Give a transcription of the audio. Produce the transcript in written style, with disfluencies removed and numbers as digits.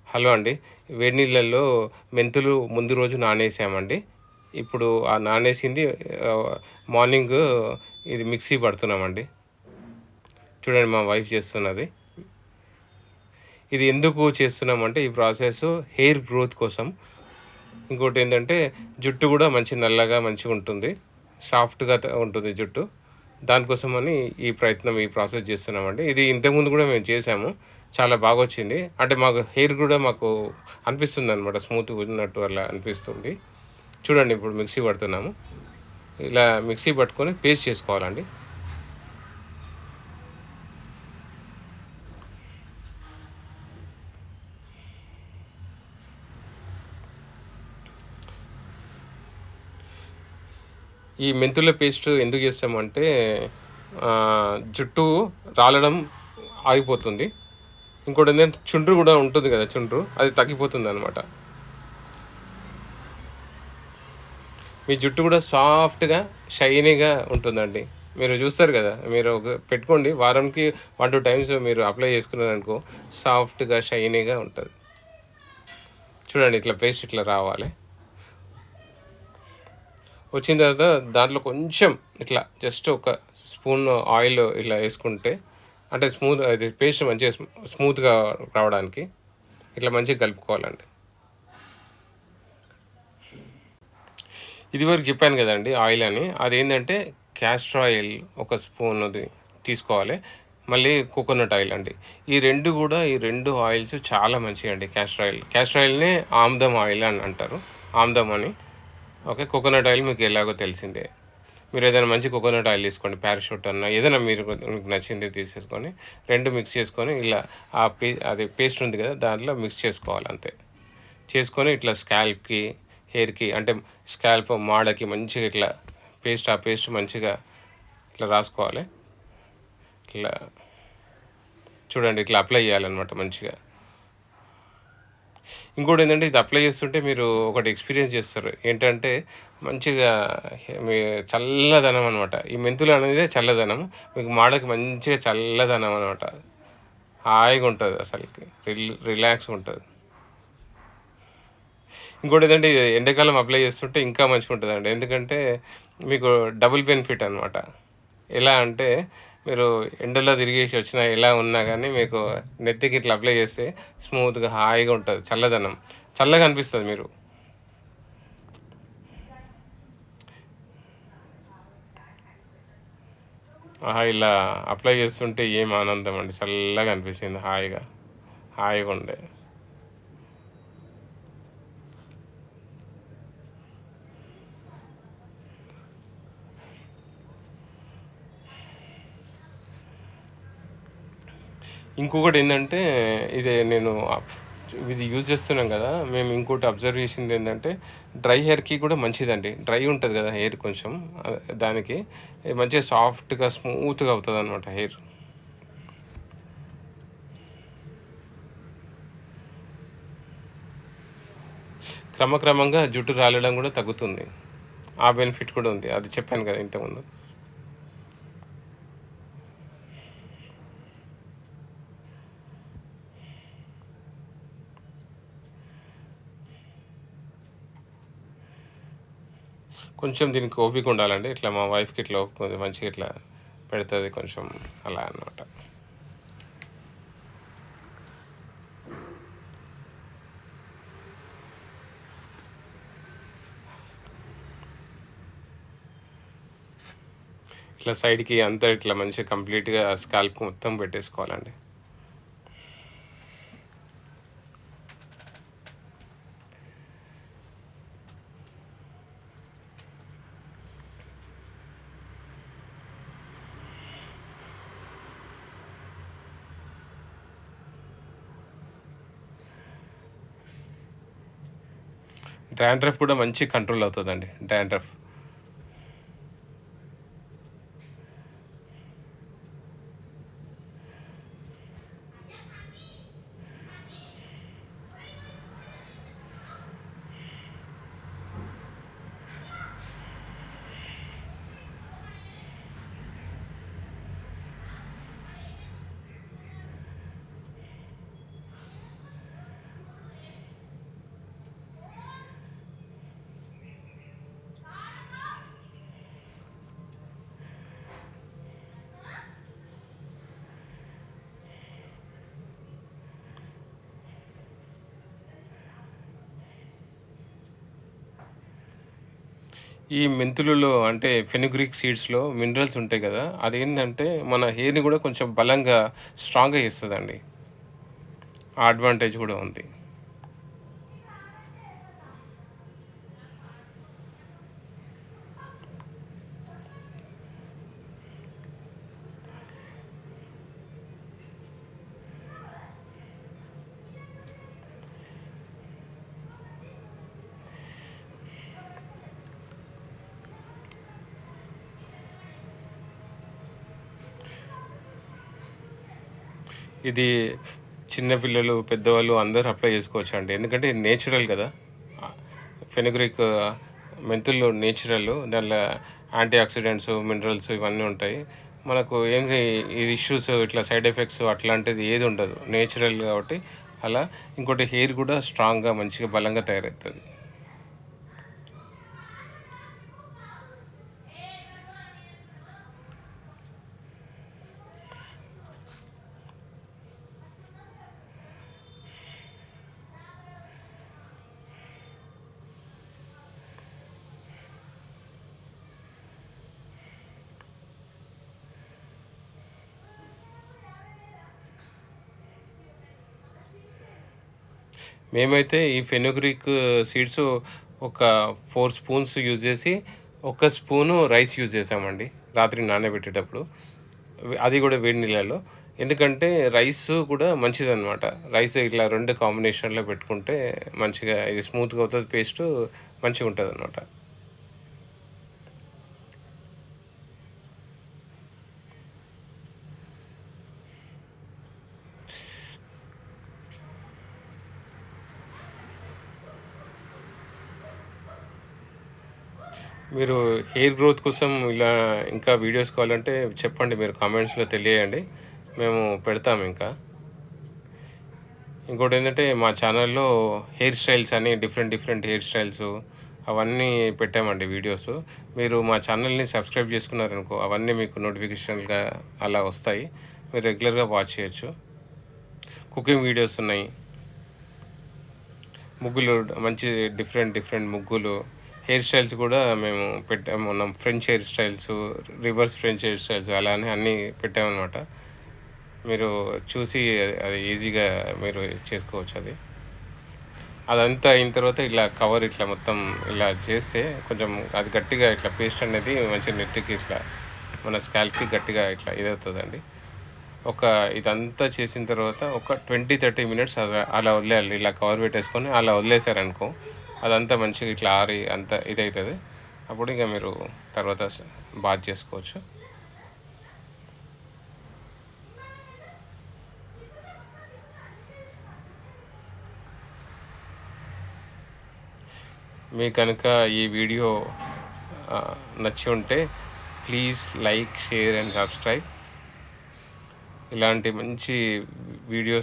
Hello అండి. వేడి నీళ్ళల్లో మెంతులు ముందు రోజు నానేసామండి. ఇప్పుడు ఆ నానేసింది ఆహ్, మార్నింగు ఇది మిక్సీ పడుతున్నామండి. చూడండి మా వైఫ్ చేస్తున్నది. ఇది ఎందుకు చేస్తున్నామంటే ఈ ప్రాసెసు హెయిర్ గ్రోత్ కోసం. ఇంకోటేంటంటే జుట్టు గూడా మంచి నల్లగా మంచిగుంటుంది. సాఫ్ట్‌గా ఉంటుంది జుట్టు. దానికోసమని ఈ ప్రయత్నం, ఈ ప్రాసెస్ చేస్తున్నామండి. ఇది ఇంతకుముందు గూడా మేము చేశాము. చాలా బాగొచ్చింది. అంటే మాకు హెయిర్ గూడా మాకు అనిపిస్తుందనమాట. స్మూత్‌గున్నట్టు అలా అనిపిస్తుంది. చూడండి ఇప్పుడు మిక్సీ పడుతున్నాము. ఇలా మిక్సీ పట్టుకొని పేస్ట్ చేసుకోవాలండి. ఈ మెంతుల పేస్ట్ ఎందుకు చేస్తామంటే జుట్టు రాలడం ఆగిపోతుంది. ఇంకోటేంటంటే చుండ్రు గూడా ఉంటుంది గదా! చుండ్రు అది తగ్గిపోతుందనమాట. మీ జుట్టు గూడా సాఫ్ట్‌గా, షైనీగా ఉంటుందండి. మీరు జూస్తారు గదా! మీరు పెట్టుకోండి. వారానికి 1, 2 టైమ్స్ మీరు అప్లై చేసుకున్నారనుకో సాఫ్ట్‌గా, షైనీగా ఉంటది. చూడండి ఇట్లా పేస్ట్ ఇట్లా రావాలి. వచ్చిన తర్వాత దాంట్లో కొంచెం ఇట్లా జస్ట్ ఒక స్పూన్ ఆయిల్ ఇలా యేసుకుంటే అంటే అది పేస్ట్ మంచిగా స్మూత్‌గా రావడానికి ఇట్లా మంచిగా కలుపుకోవాలండి. ఇదివరకు చెప్పాను గదండీ ఆయిల్ అని. అదేంటంటే క్యాస్టర్ ఆయిల్ ఒక స్పూన్‌ది తీసుకోవాలి. మళ్ళీ కోకోనట్ ఆయిల్ అండి. ఈ 2 ఆయిల్స్ చాలా మంచియండి క్యాస్టర్ ఆయిల్. క్యాస్టర్ ఆయిల్‌నే ఆముదం ఆయిల్ అని అంటారు. ఆముదం అని. ఓకే. కోకోనట్ ఆయిల్ మీకు ఎలాగో తెలిసిందే. మీరేదైనా మంచి కోకోనట్ ఆయిల్ తీసుకోండి. పారాషూట్ అన్నా ఏదైనా మీకు నచ్చింది తీసేసుకొని 2 మిక్స్ చేసుకొని ఇలా అది పేస్ట్ ఉంది గదా! దాంట్లో మిక్స్ చేసుకోవాలి అంతే. చేసుకొని ఇట్లా స్కాల్ప్‌కి, హెయిర్‌కి అంటే స్కాల్ప్ మాడకి మంచిగా ఇట్లా ఆ పేస్ట్ మంచిగా ఇట్లా రాసుకోవాలి. ఇట్లా చూడండి ఇట్లా అప్లై చేయాలన్నమాట మంచిగా. ఇంకోటేంటంటే ఇది అప్లై చేస్తుంటే మీరు ఒకటి ఎక్స్‌పీరియన్స్ చేస్తారు. ఏంటంటే మంచిగా మీ చల్లదనం అనమాట. ఈ మెంతులు అనేదే చల్లదనం. మీకు మాడకి మంచిగా చల్లదనం అనమాట. హాయిగుంటది అసలకి. రిలాక్స్‌గుంటది. ఇంకోటేంటంటే ఇది ఎండాకాలం అప్లై చేస్తుంటే ఇంకా మంచిగుంటదండి. ఎందుకంటే మీకు డబుల్ బెనిఫిట్ అనమాట. ఎలా అంటే మీరు ఎండలో తిరిగేసి వచ్చినా, ఎలా ఉన్నా గానీ మీకు నెత్తికి ఇట్లా అప్లై చేస్తే స్మూత్‌గా హాయిగా ఉంటది. చల్లదనం. చల్లగా అనిపిస్తది మీరు. ఆహా! ఇలా అప్లై చేస్తుంటే ఏం ఆనందం అండి. చల్లగా అనిపించింది హాయిగా. హాయిగుండే. ఇంకొకటేందంటే ఇది నేను ఇది యూజ్ చేస్తున్నాం గదా! మేము ఇంకోటి అబ్జర్వ్ చేసిందేంటంటే డ్రై హెయిర్‌కి కూడా మంచిదండి. డ్రై ఉంటది గదా! హెయిర్ కొంచెం దానికి మంచిగా సాఫ్ట్‌గా, స్మూత్‌గా అవుతదనమాట హెయిర్. క్రమక్రమంగా జుట్టు రాలడం గూడా తగ్గుతుంది. ఆ బెనిఫిట్ కూడా ఉంది. అది చెప్పాను గదా! ఇంతకుముందు. కొంచెం దీనికి ఓపిక ఉండాలండి. ఇట్లా మా వైఫ్‌కి ఇట్లా ఓపిక ఉంది. మంచిగా ఇట్లా పెడతది కొంచెం అలా అన్నమాట. ఇట్లా సైడ్‌కి అంతా ఇట్లా మంచిగా కంప్లీట్‌గా స్కాల్ప్ మొత్తం పెట్టేసుకోవాలండి. డాండ్రఫ్ కూడా మంచి కంట్రోల్ అవుతదండి. డాండ్రఫ్. ఈ మెంతులలో అంటే ఫెనుగ్రీక్ సీడ్స్‌లో మినరల్స్ ఉంటాయి గదా! అదేంటంటే మన హెయిర్‌ని గూడా కొంచెం బలంగా, స్ట్రాంగ్‌గా చేస్తదండి. ఆ అడ్వాంటేజ్ గూడా ఉంది. ఇది చిన్న పిల్లలు, పెద్దవాళ్ళు అందరూ అప్లై చేసుకోవచ్చండి. ఎందుకంటే ఇది నేచురల్ గదా! ఆహ్, ఫెనుగ్రీక్ మెంతుల్లో నేచురల్. దాంట్లో యాంటీ ఆక్సిడెంట్స్, మినరల్స్ ఇవన్నీ ఉంటాయి. మనకు ఏంది ఇది ఇష్యూస్ ఇట్లా సైడ్ ఎఫెక్ట్స్ అట్లాంటిది ఏది ఉండదు. నేచురల్ కాబట్టి అలా. ఇంకోటి హెయిర్ గూడా స్ట్రాంగ్‌గా మంచిగా బలంగా తయారవుతది. మేమైతే ఈ ఫెనుగ్రీక్ సీడ్స్ ఒక 4 స్పూన్స్ యూజ్ చేసి, ఒక స్పూను రైస్ యూజ్ చేసామండి రాత్రి నానబెట్టేటప్పుడు. అది కూడా వేడి నీళ్ళలో. ఎందుకంటే రైస్ కూడా మంచిదనమాట. రైస్ ఇట్లా 2 కాంబినేషన్‌లో పెట్టుకుంటే మంచిగా ఇది స్మూత్‌గా అవుతది పేస్టు మంచిగుంటదనమాట. మీరు హెయిర్ గ్రోత్ కోసం ఇలా ఇంకా వీడియోస్ కావాలంటే చెప్పండి. మీరు కామెంట్స్‌లో తెలియజేయండి. మేము పెడతాం ఇంకా. ఇంకోటేంటంటే మా ఛానల్‌లో హెయిర్ స్టైల్స్ అని డిఫరెంట్, డిఫరెంట్ హెయిర్ స్టైల్సు అవన్నీ పెట్టామండి వీడియోసు. మీరు మా ఛానల్‌ని సబ్స్క్రైబ్ చేసుకున్నారనుకో అవన్నీ మీకు నోటిఫికేషన్‌గా అలా వస్తాయి. మీరు రెగ్యులర్‌గా వాచ్ చేయొచ్చు. కుకింగ్ వీడియోస్ ఉన్నాయి. ముగ్గులు మంచి డిఫరెంట్, డిఫరెంట్ ముగ్గులు. హెయిర్ స్టైల్స్ కూడా మేము పెట్టాము. మొన్న French hair styles, reverse French hair styles అలా అని అన్నీ పెట్టామనమాట. మీరు చూసి అది ఈజీగా మీరు చేసుకోవచ్చది. అదంతా అయిన తర్వాత ఇలా కవర్ ఇట్లా మొత్తం ఇలా చేస్తే కొంచెం అది గట్టిగా ఇట్లా పేస్ట్ అనేది మంచిగా నెత్తికి ఇట్లా మన స్కాల్ప్‌కి గట్టిగా ఇట్లా ఇదవుతదండి. ఒక ఇదంతా చేసిన తర్వాత ఒక 20, 30 మినిట్స్ అలా వదిలేయాలి. ఇలా కవర్ పెట్టేసుకొని అలా వదిలేసారనుకో, అదంతా మంచిగా ఇట్లా ఆరి అంతా ఇదైతది. అప్పుడు ఇంక మీరు తర్వాత బాత్ చేసుకోవచ్చు. మీకు గనుక ఈ వీడియో నచ్చి ఉంటే please like, share and subscribe. ఇలాంటి మంచి వీడియోస్